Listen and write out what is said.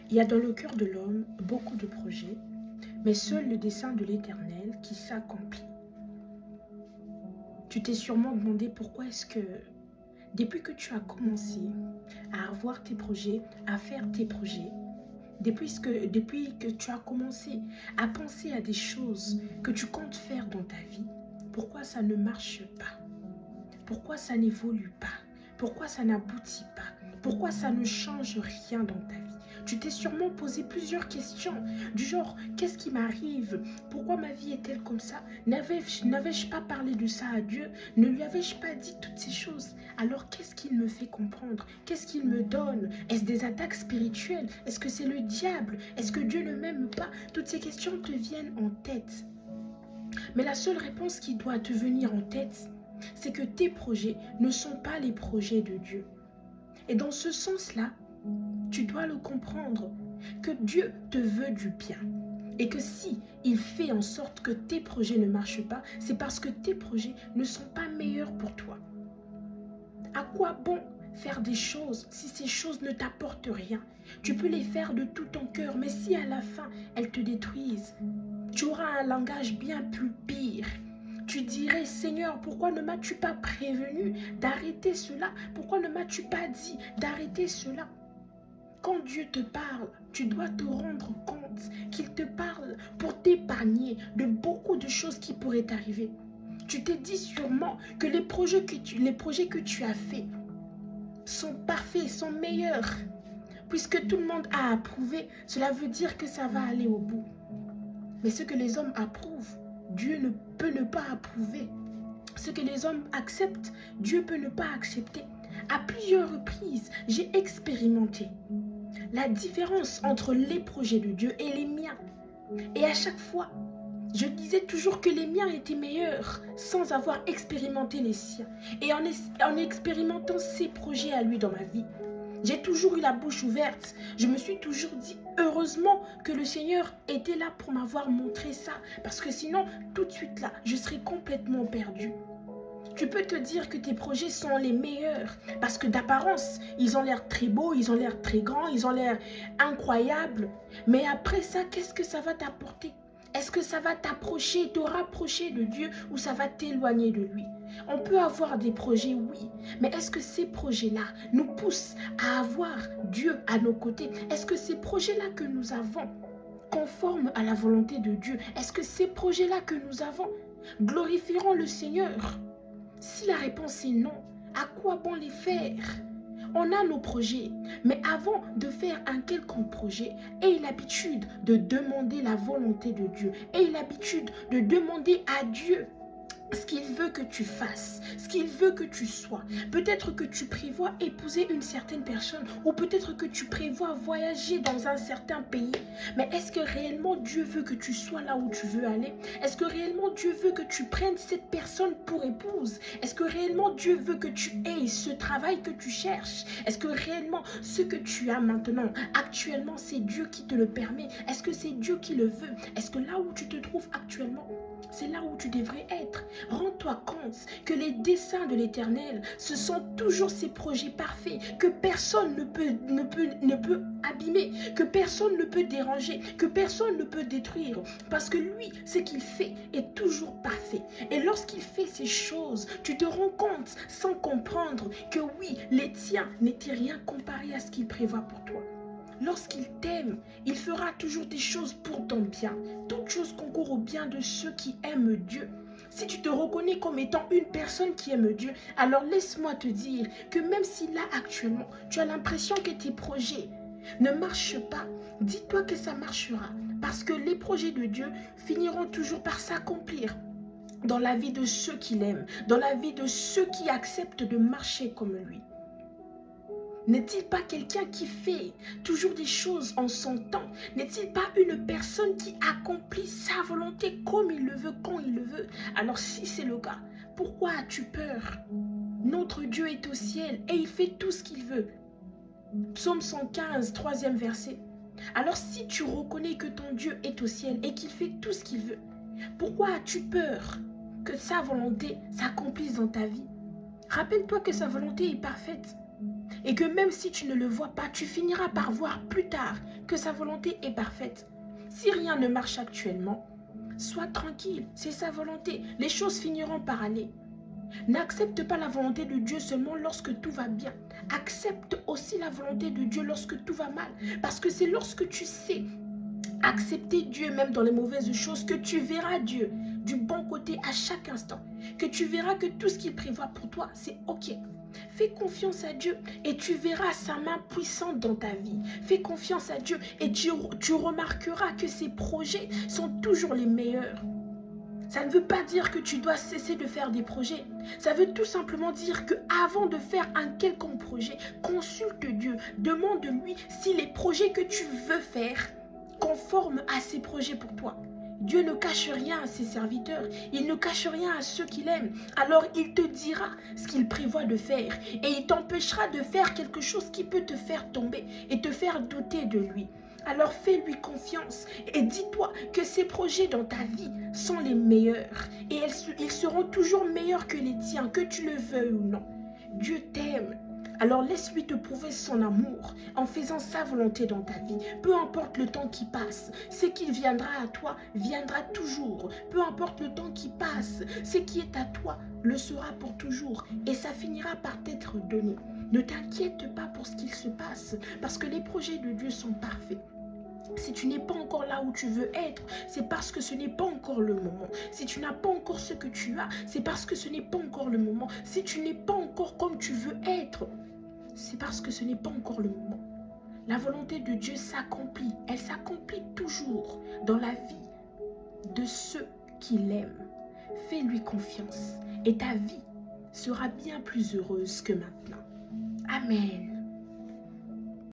Il y a dans le cœur de l'homme beaucoup de projets, mais seul le dessein de l'Éternel qui s'accomplit. Tu t'es sûrement demandé pourquoi est-ce que, depuis que tu as commencé à avoir tes projets, à faire tes projets, depuis que tu as commencé à penser à des choses que tu comptes faire dans ta vie, pourquoi ça ne marche pas? Pourquoi ça n'évolue pas? Pourquoi ça n'aboutit pas? Pourquoi ça ne change rien dans ta vie? Tu t'es sûrement posé plusieurs questions du genre, qu'est-ce qui m'arrive? Pourquoi ma vie est-elle comme ça? N'avais-je pas parlé de ça à Dieu? Ne lui avais-je pas dit toutes ces choses? Alors qu'est-ce qu'il me fait comprendre? Qu'est-ce qu'il me donne? Est-ce des attaques spirituelles? Est-ce que c'est le diable? Est-ce que Dieu ne m'aime pas? Toutes ces questions te viennent en tête. Mais la seule réponse qui doit te venir en tête, c'est que tes projets ne sont pas les projets de Dieu. Et dans ce sens-là, tu dois le comprendre, que Dieu te veut du bien. Et que si il fait en sorte que tes projets ne marchent pas, c'est parce que tes projets ne sont pas meilleurs pour toi. À quoi bon faire des choses si ces choses ne t'apportent rien? Tu peux les faire de tout ton cœur, mais si à la fin, elles te détruisent, tu auras un langage bien plus pire. Tu dirais, Seigneur, pourquoi ne m'as-tu pas prévenu d'arrêter cela? Pourquoi ne m'as-tu pas dit d'arrêter cela? Quand Dieu te parle, tu dois te rendre compte qu'il te parle pour t'épargner de beaucoup de choses qui pourraient t'arriver. Tu t'es dit sûrement que les projets que tu as faits sont parfaits, sont meilleurs. Puisque tout le monde a approuvé, cela veut dire que ça va aller au bout. Mais ce que les hommes approuvent, Dieu ne peut ne pas approuver. Ce que les hommes acceptent, Dieu peut ne pas accepter. À plusieurs reprises, j'ai expérimenté la différence entre les projets de Dieu et les miens. Et à chaque fois, je disais toujours que les miens étaient meilleurs sans avoir expérimenté les siens. Et en expérimentant ses projets à lui dans ma vie, j'ai toujours eu la bouche ouverte. Je me suis toujours dit, heureusement que le Seigneur était là pour m'avoir montré ça. Parce que sinon, tout de suite là, je serais complètement perdue. Tu peux te dire que tes projets sont les meilleurs. Parce que d'apparence, ils ont l'air très beaux, ils ont l'air très grands, ils ont l'air incroyables. Mais après ça, qu'est-ce que ça va t'apporter? Est-ce que ça va t'approcher, te rapprocher de Dieu ou ça va t'éloigner de lui? On peut avoir des projets, oui, mais est-ce que ces projets-là nous poussent à avoir Dieu à nos côtés? Est-ce que ces projets-là que nous avons conformes à la volonté de Dieu? Est-ce que ces projets-là que nous avons glorifieront le Seigneur? Si la réponse est non, à quoi bon les faire? On a nos projets, mais avant de faire un quelconque projet, aie l'habitude de demander la volonté de Dieu. Aie l'habitude de demander à Dieu ce qu'il veut que tu fasses, ce qu'il veut que tu sois. Peut-être que tu prévois épouser une certaine personne ou peut-être que tu prévois voyager dans un certain pays. Mais est-ce que réellement Dieu veut que tu sois là où tu veux aller? Est-ce que réellement Dieu veut que tu prennes cette personne pour épouse? Est-ce que réellement Dieu veut que tu aies ce travail que tu cherches? Est-ce que réellement ce que tu as maintenant, actuellement, c'est Dieu qui te le permet? Est-ce que c'est Dieu qui le veut? Est-ce que là où tu te trouves actuellement, c'est là où tu devrais être? Rends-toi compte que les desseins de l'Éternel, ce sont toujours ces projets parfaits que personne ne peut abîmer, que personne ne peut déranger, que personne ne peut détruire. Parce que lui, ce qu'il fait est toujours parfait. Et lorsqu'il fait ces choses, tu te rends compte sans comprendre que oui, les tiens n'étaient rien comparé à ce qu'il prévoit pour toi. Lorsqu'il t'aime, il fera toujours des choses pour ton bien. Toutes choses concourent au bien de ceux qui aiment Dieu. Si tu te reconnais comme étant une personne qui aime Dieu, alors laisse-moi te dire que même si là actuellement, tu as l'impression que tes projets ne marchent pas, dis-toi que ça marchera. Parce que les projets de Dieu finiront toujours par s'accomplir dans la vie de ceux qui l'aiment, dans la vie de ceux qui acceptent de marcher comme lui. N'est-il pas quelqu'un qui fait toujours des choses en son temps? N'est-il pas une personne qui accomplit sa volonté comme il le veut, quand il le veut? Alors si c'est le cas, pourquoi as-tu peur? Notre Dieu est au ciel et il fait tout ce qu'il veut. Psaume 115, 3e verset. Alors si tu reconnais que ton Dieu est au ciel et qu'il fait tout ce qu'il veut, pourquoi as-tu peur que sa volonté s'accomplisse dans ta vie? Rappelle-toi que sa volonté est parfaite. Et que même si tu ne le vois pas, tu finiras par voir plus tard que sa volonté est parfaite. Si rien ne marche actuellement, sois tranquille, c'est sa volonté. Les choses finiront par aller. N'accepte pas la volonté de Dieu seulement lorsque tout va bien. Accepte aussi la volonté de Dieu lorsque tout va mal. Parce que c'est lorsque tu sais accepter Dieu même dans les mauvaises choses que tu verras Dieu du bon côté à chaque instant. Que tu verras que tout ce qu'il prévoit pour toi, c'est ok. Fais confiance à Dieu et tu verras sa main puissante dans ta vie. Fais confiance à Dieu et tu remarqueras que ses projets sont toujours les meilleurs. Ça ne veut pas dire que tu dois cesser de faire des projets. Ça veut tout simplement dire que avant de faire un quelconque projet, consulte Dieu. Demande-lui si les projets que tu veux faire conforment à ses projets pour toi. Dieu ne cache rien à ses serviteurs. Il ne cache rien à ceux qu'il aime. Alors il te dira ce qu'il prévoit de faire. Et il t'empêchera de faire quelque chose qui peut te faire tomber et te faire douter de lui. Alors fais-lui confiance et dis-toi que ses projets dans ta vie sont les meilleurs. Et ils seront toujours meilleurs que les tiens, que tu le veuilles ou non. Dieu t'aime. Alors laisse-lui te prouver son amour en faisant sa volonté dans ta vie. Peu importe le temps qui passe, ce qui viendra à toi viendra toujours. Peu importe le temps qui passe, ce qui est à toi le sera pour toujours. Et ça finira par t'être donné. Ne t'inquiète pas pour ce qu'il se passe, parce que les projets de Dieu sont parfaits. Si tu n'es pas encore là où tu veux être, c'est parce que ce n'est pas encore le moment. Si tu n'as pas encore ce que tu as, c'est parce que ce n'est pas encore le moment. Si tu n'es pas encore comme tu veux être, c'est parce que ce n'est pas encore le moment. La volonté de Dieu s'accomplit. Elle s'accomplit toujours dans la vie de ceux qui l'aiment. Fais-lui confiance et ta vie sera bien plus heureuse que maintenant. Amen.